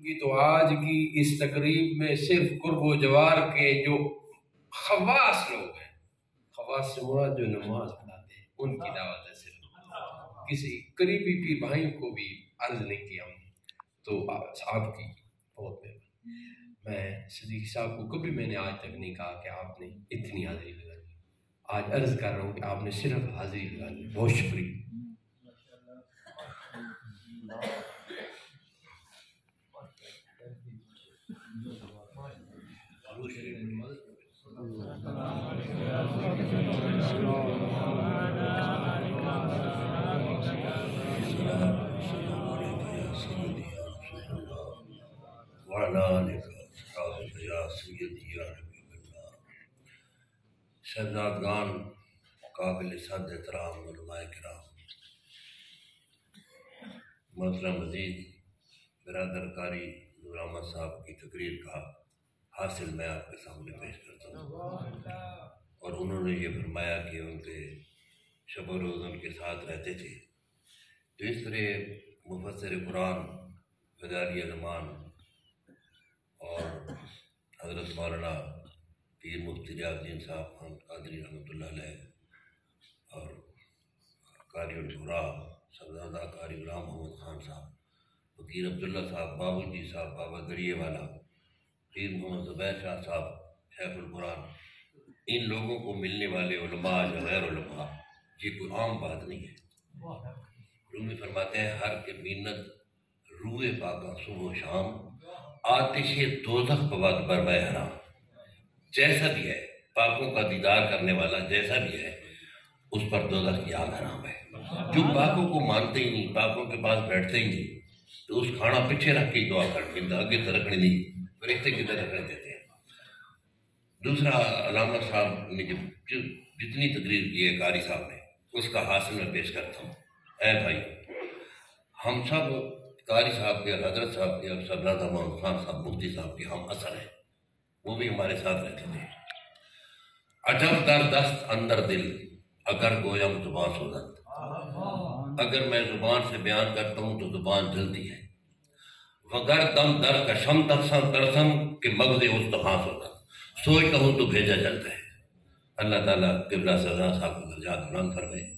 کی تو آج کی اس تقریب میں صرف قرب و جوار کے جو خواص لوگ ہیں، خواص سے مراد جو نماز پڑھاتے ہیں، ان کی دعوت ہے، صرف کسی قریبی پیر بھائی کو بھی عرض نہیں کیا ہم نے، تو آپ کی بہت مہربانی۔ میں صدیقی صاحب کو کبھی میں نے آج تک نہیں کہا کہ آپ نے اتنی حاضری لگانی، آج عرض کر رہا ہوں کہ آپ نے صرف حاضری لگانی۔ بہت شکریہ۔ شہزادگان، قابل صد احترام علماء کرام، محترم مزید برادر قاری نور احمد صاحب کی تقریر کا حاصل میں آپ کے سامنے پیش کرتا ہوں، اور انہوں نے یہ فرمایا کہ ان کے شب و روز ان کے ساتھ رہتے تھے، تو اس طرح مفسر قرآن غزالی زمان اور حضرت مولانا پیر مفتی ریاض الدین صاحب خان قادری رحمۃ اللہ علیہ اور قاری القرا صاحبزادہ قاری غلام محمد خان صاحب، فقیر عبداللہ صاحب، بابو جی صاحب بابا گڑیے والا، پیر محمد زبیر شاہ صاحب شیخ القرآن، ان لوگوں کو ملنے والے علماء یا غیر علماء یہ کوئی عام بات نہیں ہے۔ رومی فرماتے ہیں ہر کے مینت روح پاکا صبح و شام، آتش دوزخ بود بر میں حرام۔ جیسا بھی ہے پاکوں کا دیدار کرنے والا جیسا بھی ہے، اس پر دوزخ کی آگ حرام ہے۔ جو پاکوں کو مانتے ہی نہیں، پاکوں کے پاس بیٹھتے ہی نہیں، تو اس کھانا پیچھے رکھ کے دعا کرتے ہیں، آگے سے رکھنے نہیں، فرشتے کی طرح رکھنے دیتے ہیں۔ دوسرا علامہ صاحب نے جتنی تقریر کی ہے قاری صاحب نے، اس کا حاصل میں پیش کرتا ہوں۔ اے بھائی، ہم سب قاری صاحب کے، حضرت صاحب کے، اور صاحبزادہ محمد خان صاحب مفتی صاحب کے ہم اثر ہیں، وہ بھی ہمارے ساتھ رہتے تھے۔ عجب در دست اندر دل، اگر گویم زبان سوزد، اگر میں زبان سے بیان کرتا ہوں تو زبان جلدی ہے، وگر دم در کشم ترسم کہ مغز استخوان سوزد، سوچتا ہوں تو بھیجا جلتا ہے۔ اللہ تعالیٰ قبلہ سزا صاحب کو درجات بلند فرمائے۔